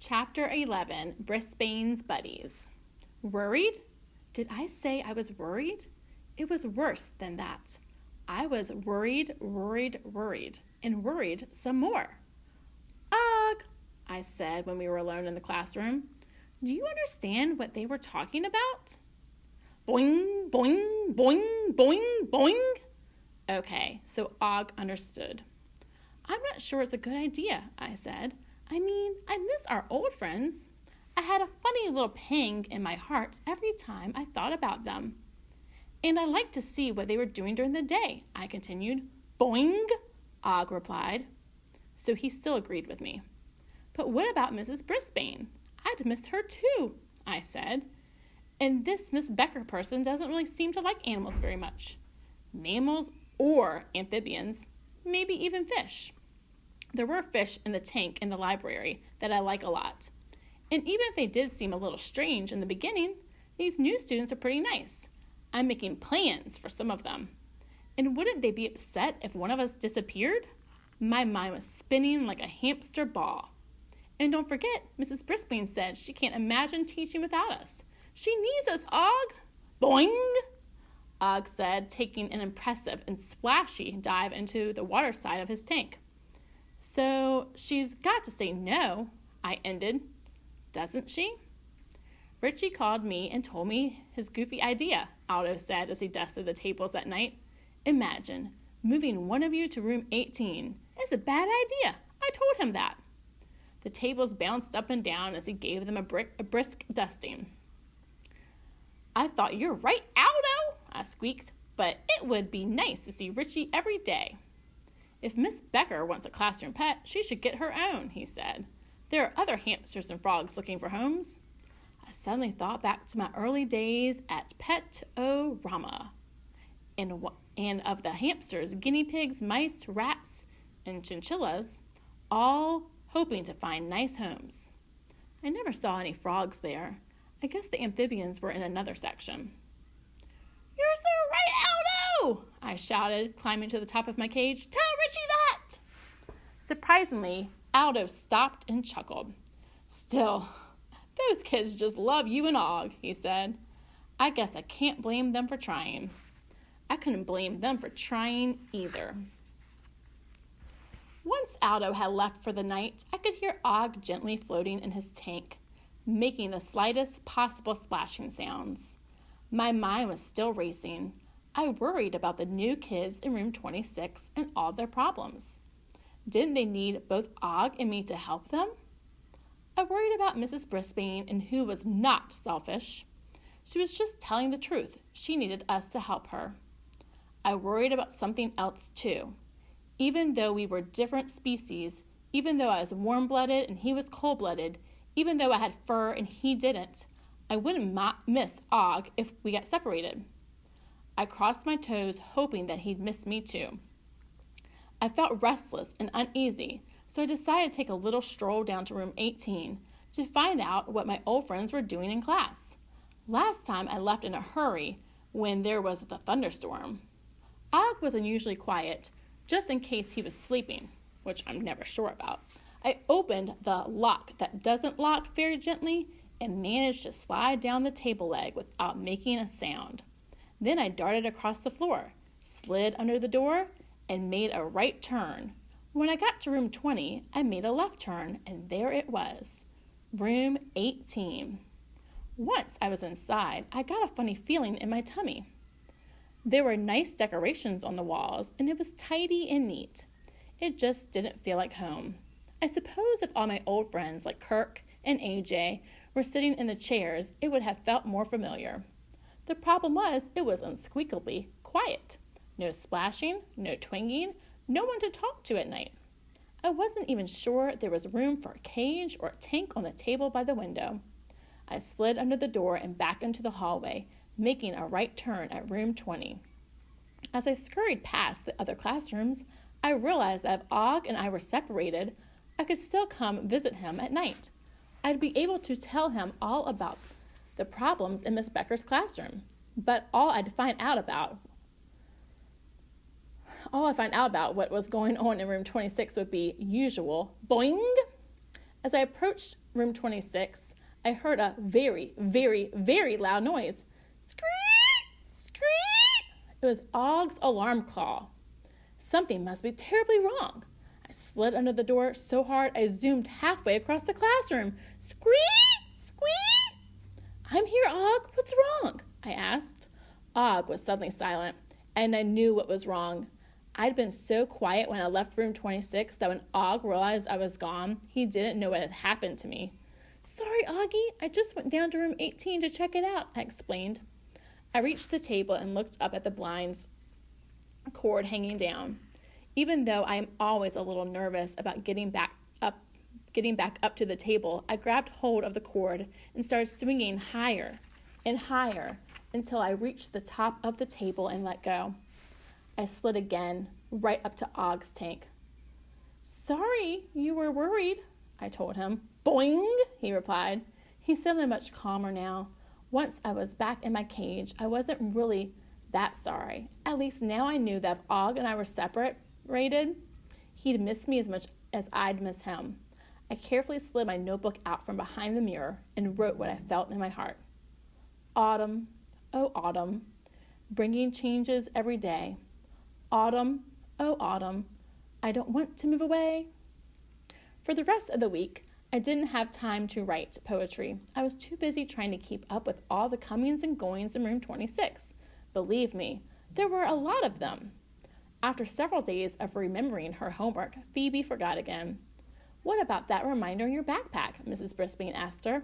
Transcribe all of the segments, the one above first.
Chapter 11, Brisbane's Buddies. Worried? Did I say I was worried? It was worse than that. I was worried, and worried some more. Ugh, I said when we were alone in the classroom. Do you understand what they were talking about? Boing, boing, boing, boing, boing. Okay, so Og understood. I'm not sure it's a good idea, I said. I miss our old friends. I had a funny little pang in my heart every time I thought about them. And I liked to see what they were doing during the day, I continued. Boing, Og replied. So he still agreed with me. But what about Mrs. Brisbane? I'd miss her too, I said. And this Miss Becker person doesn't really seem to like animals very much. Mammals or amphibians, maybe even fish. There were fish in the tank in the library that I like a lot. And even if they did seem a little strange in the beginning, these new students are pretty nice. I'm making plans for some of them. And wouldn't they be upset if one of us disappeared? My mind was spinning like a hamster ball. And don't forget, Mrs. Brisbane said she can't imagine teaching without us. She needs us, Og. Boing, Og said, taking an impressive and splashy dive into the water side of his tank. So she's got to say no, I ended. Doesn't she? Richie called me and told me his goofy idea, Aldo said as he dusted the tables that night. Imagine, moving one of you to room 18. It's a bad idea. I told him that. The tables bounced up and down as he gave them a brisk dusting. I thought you're right, Aldo, I squeaked, but it would be nice to see Richie every day. If Miss Becker wants a classroom pet, she should get her own, he said. There are other hamsters and frogs looking for homes. I suddenly thought back to my early days at Pet-O-Rama, and of the hamsters, guinea pigs, mice, rats, and chinchillas, all hoping to find nice homes. I never saw any frogs there. I guess the amphibians were in another section. You're so right, Aldo! I shouted, climbing to the top of my cage. Tell Richie that! Surprisingly, Aldo stopped and chuckled. Still, those kids just love you and Og, he said. I guess I can't blame them for trying. I couldn't blame them for trying either. Once Aldo had left for the night, I could hear Og gently floating in his tank, making the slightest possible splashing sounds. My mind was still racing. I worried about the new kids in room 26 and all their problems. Didn't they need both Og and me to help them? I worried about Mrs. Brisbane, and who was not selfish. She was just telling the truth. She needed us to help her. I worried about something else too. Even though we were different species, even though I was warm-blooded and he was cold-blooded, even though I had fur and he didn't, I wouldn't miss Og if we got separated. I crossed my toes, hoping that he'd miss me too. I felt restless and uneasy, so I decided to take a little stroll down to room 18 to find out what my old friends were doing in class. Last time I left in a hurry when there was the thunderstorm. Og was unusually quiet, just in case he was sleeping, which I'm never sure about. I opened the lock that doesn't lock very gently and managed to slide down the table leg without making a sound. Then I darted across the floor, slid under the door, and made a right turn. When I got to room 20, I made a left turn, and there it was, room 18. Once I was inside, I got a funny feeling in my tummy. There were nice decorations on the walls, and it was tidy and neat. It just didn't feel like home. I suppose if all my old friends like Kirk and AJ were sitting in the chairs, it would have felt more familiar. The problem was it was unsqueakably quiet. No splashing, no twinging, no one to talk to at night. I wasn't even sure there was room for a cage or a tank on the table by the window. I slid under the door and back into the hallway, making a right turn at room 20. As I scurried past the other classrooms, I realized that if Og and I were separated, I could still come visit him at night. I'd be able to tell him all about the problems in Miss Becker's classroom, but all I find out about what was going on in room 26 would be usual boing As I approached room 26, I heard a very, very, very loud noise. Screech! Screech! It was Og's alarm call. Something must be terribly wrong. I slid under the door so hard I zoomed halfway across the classroom. Squeak! Squeak! I'm here, Og. What's wrong? I asked. Og was suddenly silent, and I knew what was wrong. I'd been so quiet when I left room 26 that when Og realized I was gone, he didn't know what had happened to me. Sorry, Augie, I just went down to room 18 to check it out, I explained. I reached the table and looked up at the blinds cord hanging down. Even though I am always a little nervous about getting back up to the table, I grabbed hold of the cord and started swinging higher and higher until I reached the top of the table and let go. I slid again, right up to Og's tank. Sorry, you were worried, I told him. Boing, he replied. He sounded much calmer now. Once I was back in my cage, I wasn't really that sorry. At least now I knew that if Og and I were separated, he'd miss me as much as I'd miss him. I carefully slid my notebook out from behind the mirror and wrote what I felt in my heart. Autumn, oh autumn, bringing changes every day. Autumn, oh autumn, I don't want to move away. For the rest of the week, I didn't have time to write poetry. I was too busy trying to keep up with all the comings and goings in room 26. Believe me, there were a lot of them. After several days of remembering her homework, Phoebe forgot again. What about that reminder in your backpack? Mrs. Brisbane asked her.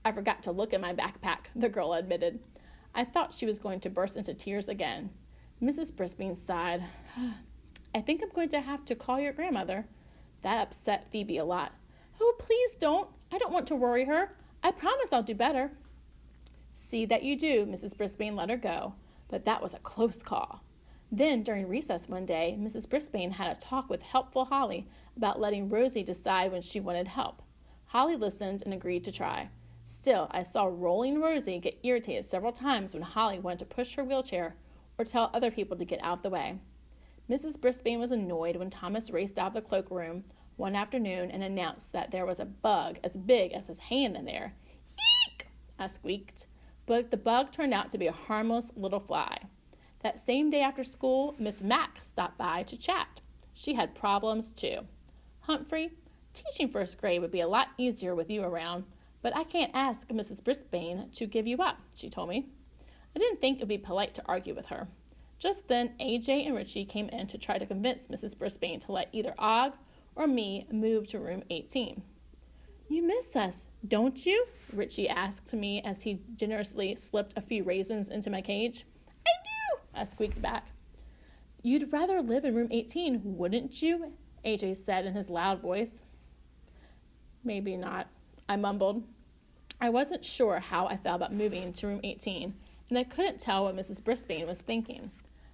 I forgot to look at my backpack, the girl admitted. I thought she was going to burst into tears again. Mrs. Brisbane sighed. I think I'm going to have to call your grandmother. That upset Phoebe a lot. Oh, please don't. I don't want to worry her. I promise I'll do better. See that you do, Mrs. Brisbane let her go, but that was a close call. Then, during recess one day, Mrs. Brisbane had a talk with helpful Holly about letting Rosie decide when she wanted help. Holly listened and agreed to try. Still, I saw rolling Rosie get irritated several times when Holly wanted to push her wheelchair or tell other people to get out of the way. Mrs. Brisbane was annoyed when Thomas raced out of the cloakroom one afternoon and announced that there was a bug as big as his hand in there. Eek! I squeaked. But the bug turned out to be a harmless little fly. That same day after school, Miss Mack stopped by to chat. She had problems, too. Humphrey, teaching first grade would be a lot easier with you around, but I can't ask Mrs. Brisbane to give you up, she told me. I didn't think it would be polite to argue with her. Just then, AJ and Richie came in to try to convince Mrs. Brisbane to let either Og or me move to room 18. You miss us, don't you? Richie asked me as he generously slipped a few raisins into my cage. I do, I squeaked back. You'd rather live in room 18, wouldn't you? AJ said in his loud voice. Maybe not, I mumbled. I wasn't sure how I felt about moving to room 18, and I couldn't tell what Mrs. Brisbane was thinking,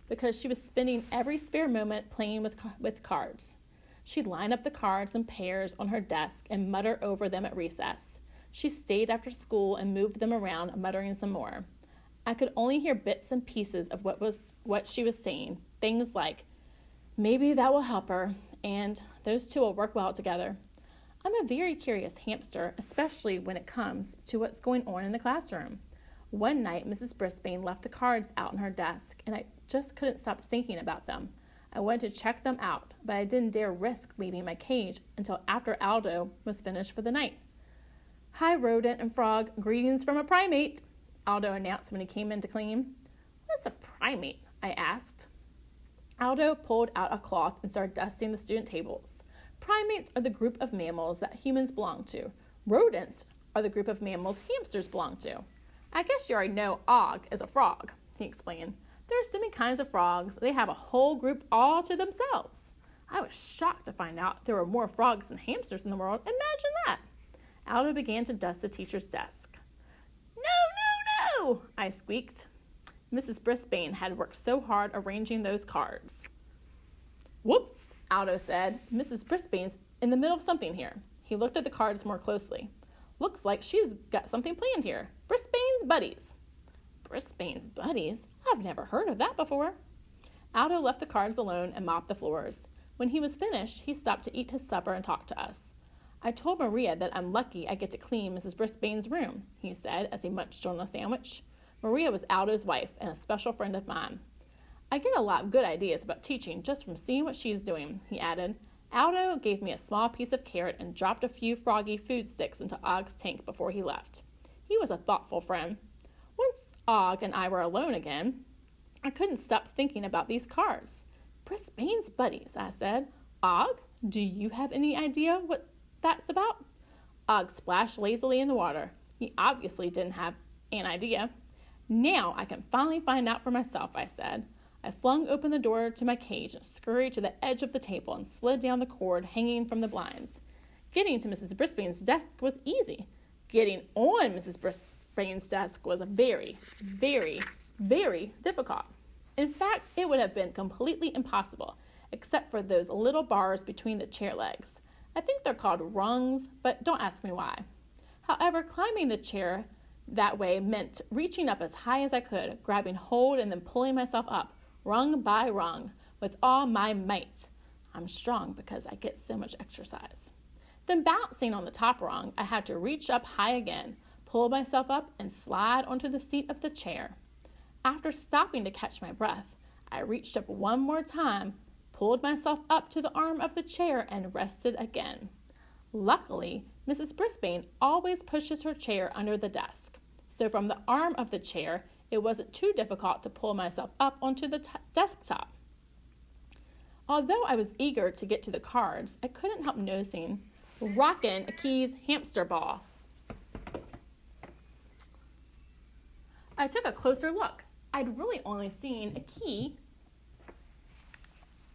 because she was spending every spare moment playing with cards. She'd line up the cards in pairs on her desk and mutter over them at recess. She stayed after school and moved them around, muttering some more. I could only hear bits and pieces of what she was saying, things like, maybe that will help her, and those two will work well together. I'm a very curious hamster, especially when it comes to what's going on in the classroom. One night, Mrs. Brisbane left the cards out on her desk, and I just couldn't stop thinking about them. I wanted to check them out, but I didn't dare risk leaving my cage until after Aldo was finished for the night. Hi, rodent and frog. Greetings from a primate, Aldo announced when he came in to clean. What's a primate? I asked. Aldo pulled out a cloth and started dusting the student tables. Primates are the group of mammals that humans belong to. Rodents are the group of mammals hamsters belong to. I guess you already know Og is a frog, he explained. There are so many kinds of frogs, they have a whole group all to themselves. I was shocked to find out there were more frogs than hamsters in the world. Imagine that. Aldo began to dust the teacher's desk. No, I squeaked. Mrs. Brisbane had worked so hard arranging those cards. Whoops, Aldo said. Mrs. Brisbane's in the middle of something here. He looked at the cards more closely. Looks like she's got something planned here. Brisbane's buddies. Brisbane's buddies? I've never heard of that before. Aldo left the cards alone and mopped the floors. When he was finished, he stopped to eat his supper and talk to us. I told Maria that I'm lucky I get to clean Mrs. Brisbane's room, he said as he munched on a sandwich. Maria was Aldo's wife and a special friend of mine. I get a lot of good ideas about teaching just from seeing what she's doing, he added. Aldo gave me a small piece of carrot and dropped a few froggy food sticks into Og's tank before he left. He was a thoughtful friend. Once Og and I were alone again, I couldn't stop thinking about these cards. Brisbane's buddies, I said. Og, do you have any idea what that's about? Og splashed lazily in the water. He obviously didn't have an idea. Now I can finally find out for myself, I said. I flung open the door to my cage and scurried to the edge of the table and slid down the cord hanging from the blinds. Getting to Mrs. Brisbane's desk was easy. Getting on Mrs. Brisbane's desk was very, very, very difficult. In fact, it would have been completely impossible, except for those little bars between the chair legs. I think they're called rungs, but don't ask me why. However, climbing the chair that way meant reaching up as high as I could, grabbing hold and then pulling myself up, rung by rung, with all my might. I'm strong because I get so much exercise. Then bouncing on the top rung, I had to reach up high again, pull myself up, and slide onto the seat of the chair. After stopping to catch my breath, I reached up one more time, pulled myself up to the arm of the chair, and rested again. Luckily, Mrs. Brisbane always pushes her chair under the desk, so from the arm of the chair, it wasn't too difficult to pull myself up onto the desktop. Although I was eager to get to the cards, I couldn't help noticing Rockin' Aki's hamster ball. I took a closer look. I'd really only seen Aki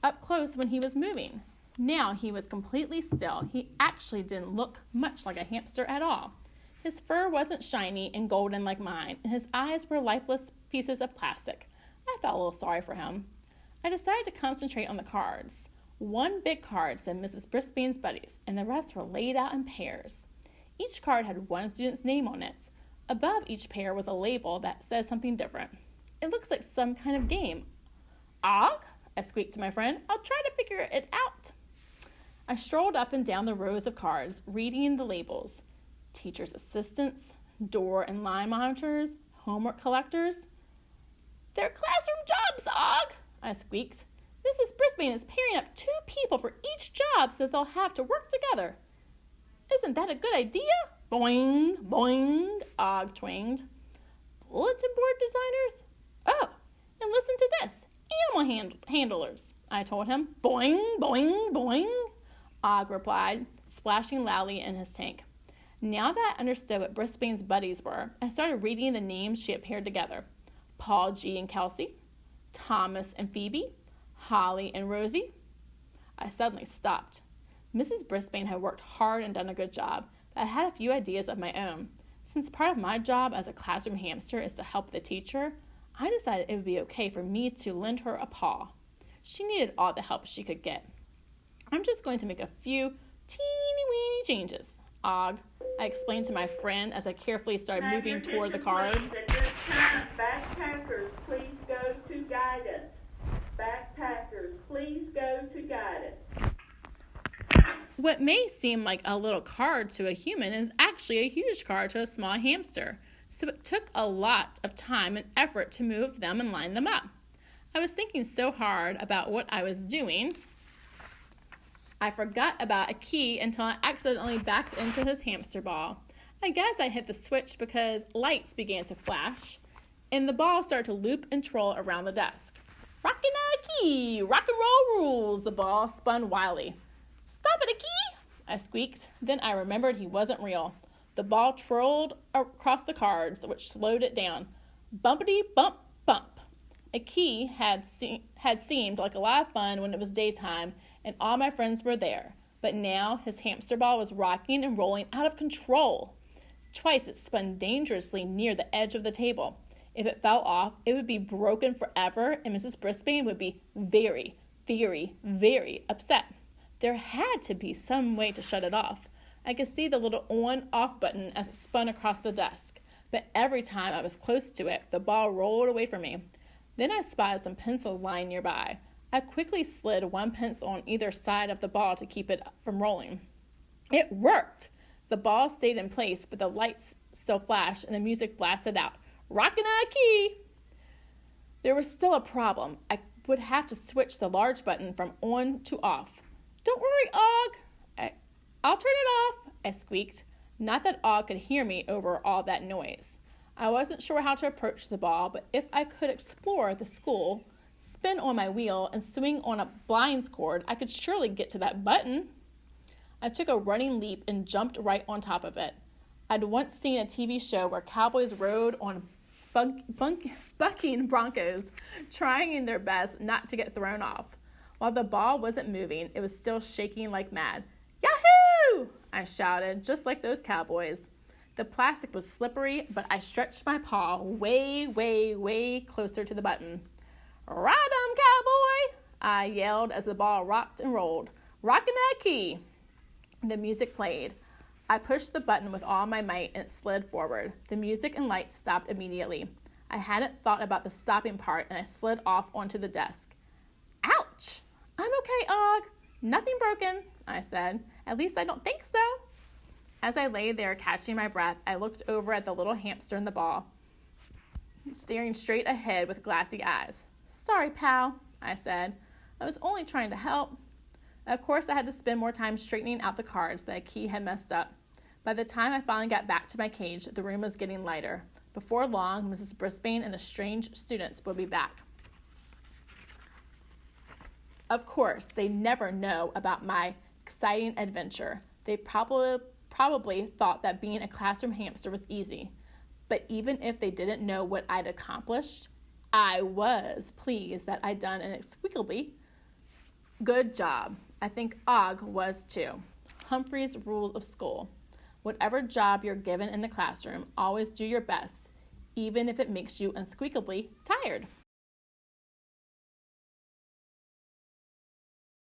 up close when he was moving. Now he was completely still. He actually didn't look much like a hamster at all. His fur wasn't shiny and golden like mine, and his eyes were lifeless pieces of plastic. I felt a little sorry for him. I decided to concentrate on the cards. One big card said Mrs. Brisbane's buddies, and the rest were laid out in pairs. Each card had one student's name on it. Above each pair was a label that said something different. It looks like some kind of game. Og? I squeaked to my friend. I'll try to figure it out. I strolled up and down the rows of cards, reading the labels. Teacher's assistants, door and line monitors, homework collectors. They're classroom jobs, Og, I squeaked. Mrs. Brisbane is pairing up 2 people for each job so they'll have to work together. Isn't that a good idea? Boing, boing, Og twanged. Bulletin board designers? Oh, and listen to this. Animal handlers, I told him. Boing, boing, boing, Og replied, splashing loudly in his tank. Now that I understood what Brisbane's buddies were, I started reading the names she had paired together. Paul G. and Kelsey, Thomas and Phoebe, Holly and Rosie. I suddenly stopped. Mrs. Brisbane had worked hard and done a good job, but I had a few ideas of my own. Since part of my job as a classroom hamster is to help the teacher, I decided it would be okay for me to lend her a paw. She needed all the help she could get. I'm just going to make a few teeny-weeny changes. Og, I explained to my friend as I carefully started moving toward the cards. At this time, backpackers, please go to guidance. Backpackers, please go to guidance. What may seem like a little card to a human is actually a huge card to a small hamster, so it took a lot of time and effort to move them and line them up. I was thinking so hard about what I was doing, I forgot about a key until I accidentally backed into his hamster ball. I guess I hit the switch because lights began to flash, and the ball started to loop and twirl around the desk. Rockin' a key, rock and roll rules, the ball spun wildly. Stop it, a key, I squeaked. Then I remembered he wasn't real. The ball twirled across the cards, which slowed it down. Bumpity bump bump. A key had seemed like a lot of fun when it was daytime, and all my friends were there. But now his hamster ball was rocking and rolling out of control. Twice it spun dangerously near the edge of the table. If it fell off, it would be broken forever, and Mrs. Brisbane would be very, very, very upset. There had to be some way to shut it off. I could see the little on-off button as it spun across the desk, but every time I was close to it, the ball rolled away from me. Then I spotted some pencils lying nearby. I quickly slid one pencil on either side of the ball to keep it from rolling. It worked! The ball stayed in place, but the lights still flashed and the music blasted out. Rockin' a key! There was still a problem. I would have to switch the large button from on to off. Don't worry, Og. I'll turn it off, I squeaked. Not that Og could hear me over all that noise. I wasn't sure how to approach the ball, but if I could explore the school, spin on my wheel, and swing on a blinds cord, I could surely get to that button. I took a running leap and jumped right on top of it. I'd once seen a TV show where cowboys rode on bucking broncos, trying their best not to get thrown off. While the ball wasn't moving, it was still shaking like mad. Yahoo! I shouted, just like those cowboys. The plastic was slippery, but I stretched my paw way, way, way closer to the button. Ride 'em, cowboy! I yelled as the ball rocked and rolled. Rockin' that key! The music played. I pushed the button with all my might and it slid forward. The music and lights stopped immediately. I hadn't thought about the stopping part and I slid off onto the desk. Ouch! I'm okay, Og. Nothing broken, I said. At least I don't think so. As I lay there catching my breath, I looked over at the little hamster in the ball, staring straight ahead with glassy eyes. Sorry, pal, I said. I was only trying to help. Of course, I had to spend more time straightening out the cards that a key had messed up. By the time I finally got back to my cage, the room was getting lighter. Before long, Mrs. Brisbane and the strange students would be back. Of course, they never know about my exciting adventure. They probably thought that being a classroom hamster was easy. But even if they didn't know what I'd accomplished, I was pleased that I'd done an exquisitely good job. I think Og was too. Humphrey's rules of school. Whatever job you're given in the classroom, always do your best, even if it makes you unsqueakably tired.